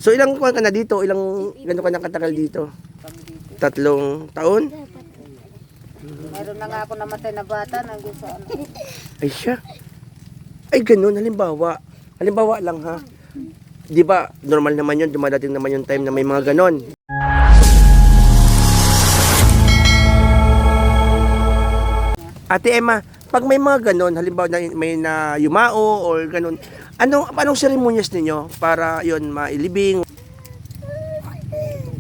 So ilang kuwan ka na dito? Ilang gano'n ka na katagal dito? Kami dito. 3 taon? Meron na nga ako namatay na bata, nandiyan sa ano. Ay siya. Ay ganun, halimbawa. Halimbawa lang ha. Di ba, normal naman yun, dumadating naman yung time na may mga ganon. Ate Emma, pag may mga ganon, halimbawa na may na yumao or ganon, anong seremonyas ninyo para yon mailibing?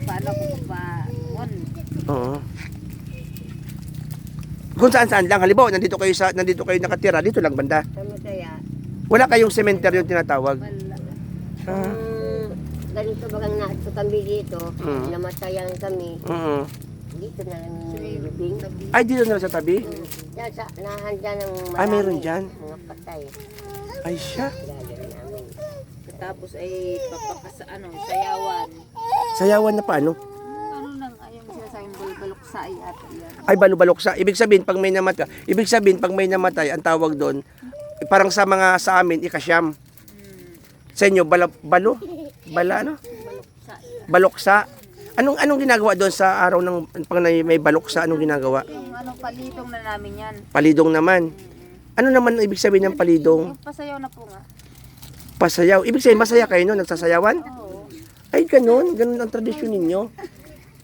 Paano ko pa, Oo. Kung saan lang, halimbawa nandito kayo nakatira, dito lang banda. kami kaya, Wala kayong cemetery yung tinatawag. wala. Ah. Ganito bagang nato kami dito, Mm. namatayan kami, Oo. dito na lang nilibing. Ay, dito na lang sa tabi? Diyan sa nahanda ng Ay, meron dyan? mga patay. Ay siya. Lalagyan namin. Tapos ay papakasa, sayawan. Sayawan na paano? Ano lang, ayun sila sa yung balbaluksa ay ata yan. Ay, balubaloksa. Ibig sabihin, pag may namatay, ang tawag doon, parang sa amin, ikasyam. Sa inyo, balo? Bala, ano? Baluksa. Baloksa. Anong ginagawa doon sa araw ng pag may baloksa? Anong ginagawa? Yung palitong na namin yan. Palidong naman. Ano naman ibig sabihin ng palidong? Yung pasayaw na po nga. Pasayaw. Ibig sabihin, masaya kayo no? Nagsasayawan? Oo. Ay, ganun. Ganun ang tradisyon ninyo.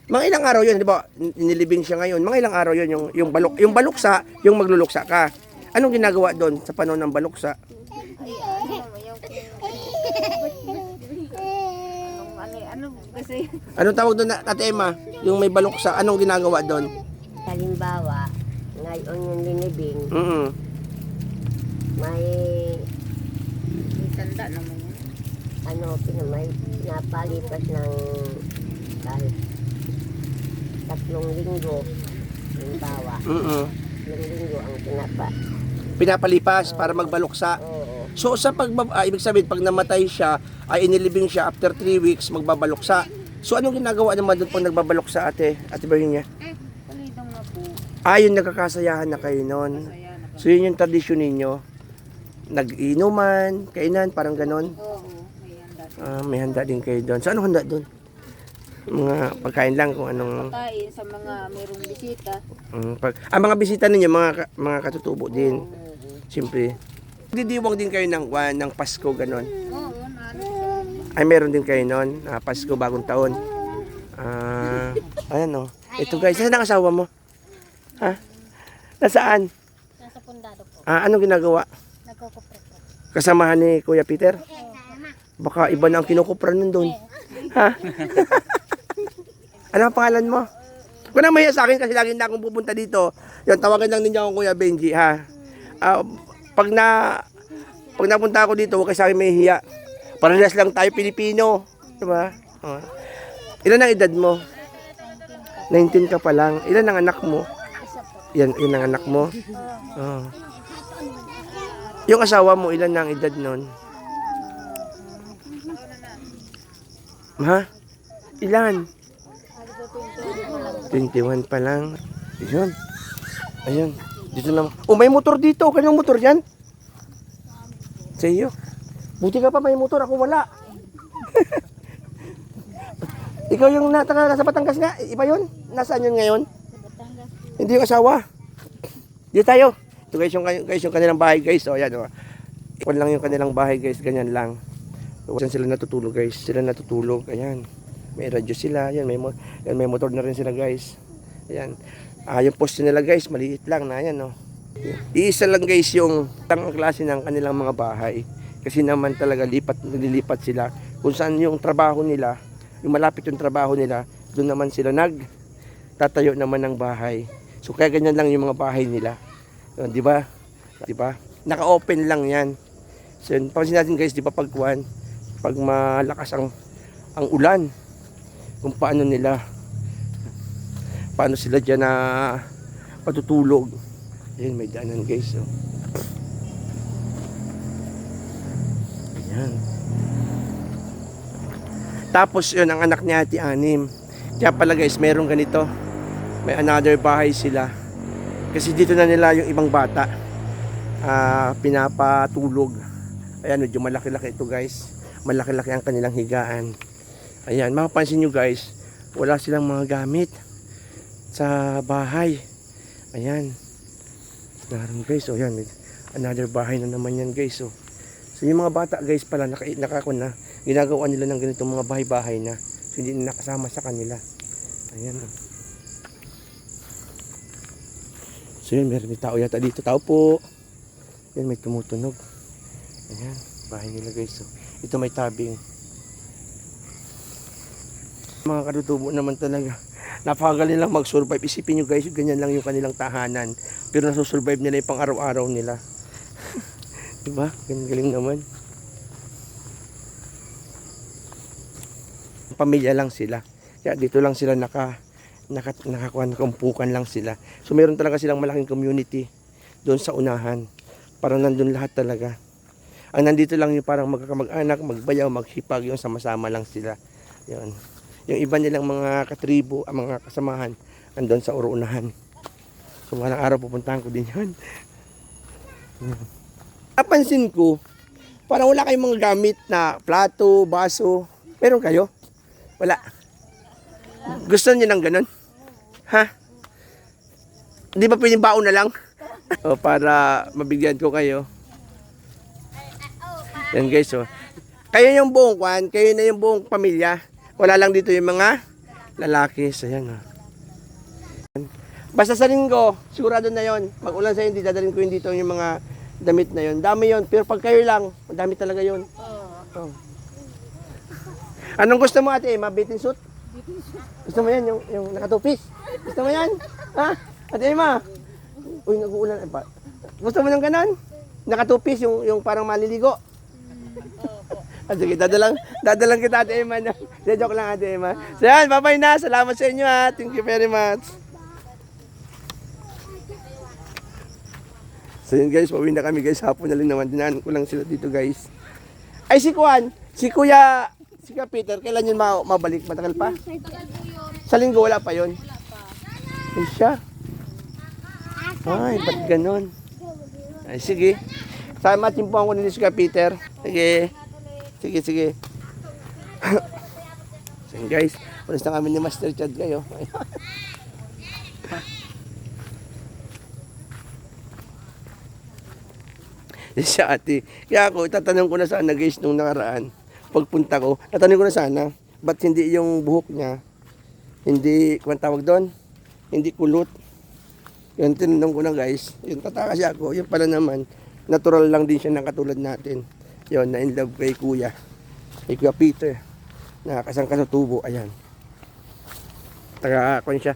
Mga ilang araw yun, di ba? Nilibing siya ngayon. Mga ilang araw yun, yung baluksa, yung magluluksa ka. Anong ginagawa doon sa panahon ng baluksa? Ay, ano kasi, Anong tawag doon, Ate Emma? Yung may baluksa, anong ginagawa doon? Halimbawa, ngayon yung linibing, may may tanda naman yun. may napalipas ng kahit 3 linggo, halimbawa, 3 linggo ang Pinapalipas para magbaluksa. Oo. So sa ibig sabihin pag namatay siya ay inilibing siya after 3 weeks magbabaluksa. So anong ginagawa naman doon pag nagbabaluksa Ate Berhinia? Palitong na po. Yung nagkakasayahan na kayo noon. Masaya na po. So yun yung tradisyon ninyo. Nag-inuman, kainan, parang ganon. Oo, may handa. May handa din kayo doon. So anong handa doon? Mga pagkain lang kung anong Kain sa mga mayroong bisita. mga bisita ninyo mga katutubo din. Siyempre. Didiwang din kayo ng Pasko ganon. Oo, Ay meron din kayo noon, Pasko bagong taon. Ayan oh. Ito guys, saan ang asawa mo? Ha? Nasaan? Nasa pundado po. Anong ginagawa? Nagkukupre po. Kasamahan ni Kuya Peter? Baka iba na ang kinukupran nun doon. Ha? Ano ang pangalan mo? Kung na mahiya sa akin kasi lagi na akong pupunta dito. Yan, tawagan lang ninyo akong Kuya Benji, ha? Pag napunta ako dito, huwag kayo sa akin mahihiya. Parehas lang tayo Pilipino. Diba? Ilan ang edad mo? 19 ka pa lang. Ilan ang anak mo? Yan ang anak mo? Yung asawa mo, ilan ang edad nun? Ha? Ilan? 21 pa lang. Ayun. Ayun. Dito naman. May motor dito. Kanyang motor dyan? Sa iyo. Buti ka pa may motor. Ako wala. Ikaw yung nasa Batangas nga. Iba yun? Nasaan yun ngayon? Hindi yung asawa. Dito tayo. Ito guys yung kanilang bahay guys. O yan o. Ipon lang yung kanilang bahay guys. Ganyan lang. So, sila natutulog guys. Sila natutulog. Ayan. May radyo sila. Ayan. May motor na rin sila guys. Ayan. Yung poste nila guys. Maliit lang na. Ayan o. Iisa lang guys yung tang klase ng kanilang mga bahay. Kasi naman talaga nililipat sila. Kung saan yung trabaho nila. Yung malapit yung trabaho nila. Doon naman sila tatayo naman ng bahay. So kaya ganyan lang yung mga bahay nila. Di ba? Di ba? Naka-open lang 'yan. So pansin natin guys, di ba pag malakas ang ulan, kung paano sila diyan na patutulog. Ayun, may daanan guys. So. Ayan. Tapos yun, ang anak niya Ate Anim. Kaya pala guys, meron ganito. May another bahay sila. Kasi dito na nila yung ibang bata pinapatulog. Ayan, medyo malaki-laki ito guys. Malaki-laki ang kanilang higaan. Ayan, mapapansin nyo guys, wala silang mga gamit sa bahay. Ayan. Naroon guys, oh yan. Another bahay na naman yan guys, oh. So yung mga bata guys pala, na, ginagawa nila ng ganitong mga bahay-bahay na. So hindi na nakasama sa kanila. Ayan, oh. So yun, meron may tao yata dito. Tao po. Yan, may tumutunog. Ayan, bahay nila guys, oh. Ito may tabing. Mga katutubo naman talaga. Napakagaling lang mag-survive. Isipin nyo guys, ganyan lang yung kanilang tahanan. Pero nasusurvive nila yung pang araw-araw nila. Diba? Galing naman. Pamilya lang sila. Kaya dito lang sila nakakumpukan lang sila. So meron talaga silang malaking community doon sa unahan. Parang nandun lahat talaga. Ang nandito lang yung parang magkakamag-anak, magbayaw, maghipag, yung sama-sama lang sila. Yun. Yung iba nilang mga katribo, ang mga kasamahan, andun sa uruunahan. So malang araw pupuntahan ko din yun. Napansin ko, parang wala kayong mga gamit na plato, baso. Meron kayo? Wala. Gusto niyo ng ganun? Ha? Di ba pwedeng baon na lang? O, para mabigyan ko kayo. Yan guys, oh. Kayo yung buong kwan, kayo na yung buong pamilya. Wala lang dito yung mga lalaki. So yan, oh. Basta sa linggo, sigurado na yon. Mag-ulan sa hindi, dadalhin ko yun dito yung mga damit na yon. Dami yon, pero pag kayo lang, madami talaga yon. Oh. Anong gusto mo ate? Mabitin suit? Gusto mo yan, yung nakatupis? Gusto mo yan? Ha? Ate Emma? Uy, nag-uulan. Gusto mo ng ganon? Nakatupis, yung parang maliligo? Sige, dadalang kita ate Emma. Joke lang ate Emma. So yan, bye-bye na. Salamat sa inyo ha. Thank you very much. So yun guys, pauwi na kami guys. Hapon na rin naman. Dinaan ko lang sila dito guys. Ay si Kuan, si Kuya Peter, kailan yun mabalik? Matagal pa? Sa linggo wala pa yun? Ay siya. Ay, ba't ganon? Ay sige. Sama timpuhan ko din si Kuya Peter. Sige. Sige. So yun guys, ulis na kami ni Master Chad kayo. Siya ate. Kaya ako, tatanong ko na sana guys nung nakaraan. Pagpunta ko, tatanong ko na sana, ba't hindi yung buhok niya, hindi, kung tawag doon, hindi kulot. Yun, tinanong ko na guys. Yun, tataka siya ako. Yun pala naman, natural lang din siya ng katulad natin. Yun, na in love kay Kuya. Kay Kuya Peter. Nakakasangka sa tubo. Ayan. Kung siya,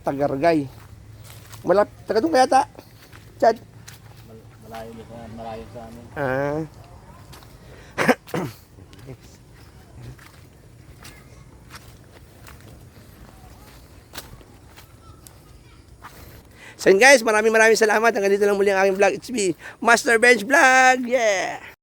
tagargay. Taga doon kaya ta? Chad? Malayo sa amin. Ah. So yun guys, maraming salamat. Hanggang dito lang muli ang aking vlog. It's me, Master Bench Vlog. Yeah!